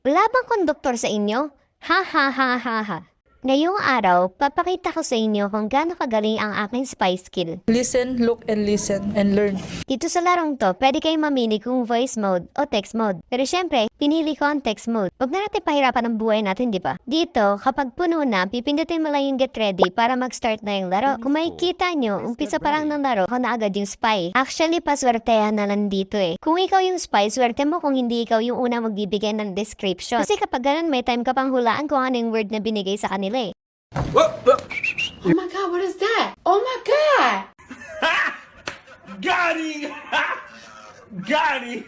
Wala bang konduktor sa inyo? Ha ha ha ha ha. Ngayong araw, papakita ko sa inyo kung gaano kagaling ang aking spy skill. Listen, look, and listen, and learn. Dito sa larong to, pwede kayong mamili kung voice mode o text mode. Pero syempre, pinili ko ang text mode. Huwag na natin pahirapan ang buhay natin, di ba? Dito, kapag puno na, pipindutin mo lang yung get ready para mag-start na yung laro. Kung makikita nyo, umpisa pa lang ng laro, ako na agad yung spy. Actually, paswertehan na lang dito eh. Kung ikaw yung spy, swerte mo kung hindi ikaw yung una magbibigay ng description. Kasi kapag ganun, may time ka pang hulaan kung ano yung word na binigay sa kanila eh. Oh my god, what is that? Oh my god! Got him! Got him!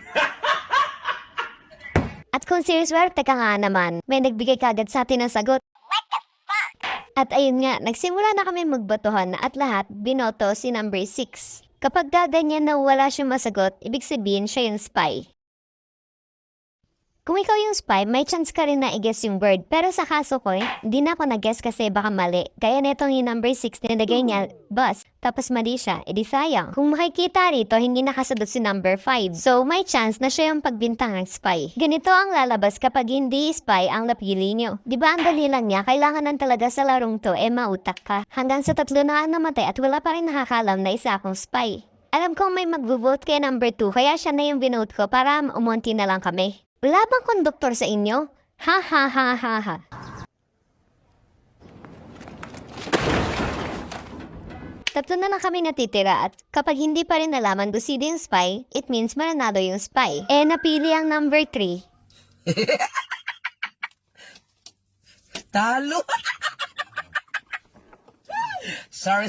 At kung serious-werte ka nga naman, may nagbigay kagad sa atin ng sagot. What the fuck? At ayun nga, nagsimula na kami magbatuhan at lahat binoto si number 6. Kapag gaganyan na wala siyang masagot, ibig sabihin siya yung spy. Kung ikaw yung spy, may chance ka rin na i-guess yung word. Pero sa kaso ko, hindi na ako nag-guess kasi baka mali. Gaya netong yung number 6, nilagay niya, bus. Tapos mali siya, edi sayang. Kung makikita rito, hindi nakasagot si number 5. So, may chance na siya yung pagbintang ng spy. Ganito ang lalabas kapag hindi spy ang napili nyo. Diba ang dali lang niya, kailangan lang talaga sa larong to, mautak ka. Hanggang sa 3 na ang namatay at wala pa rin nakakalam na isa akong spy. Alam kong may mag-vote kay number 2, kaya siya na yung binote ko para umunti na lang kami. Wala bang konduktor sa inyo? Ha ha ha ha ha. Tatlo na lang kami natitira at kapag hindi pa rin nalaman kung sino yung spy, it means mananalo yung spy. Napili ang number 3. Talo! Sorry.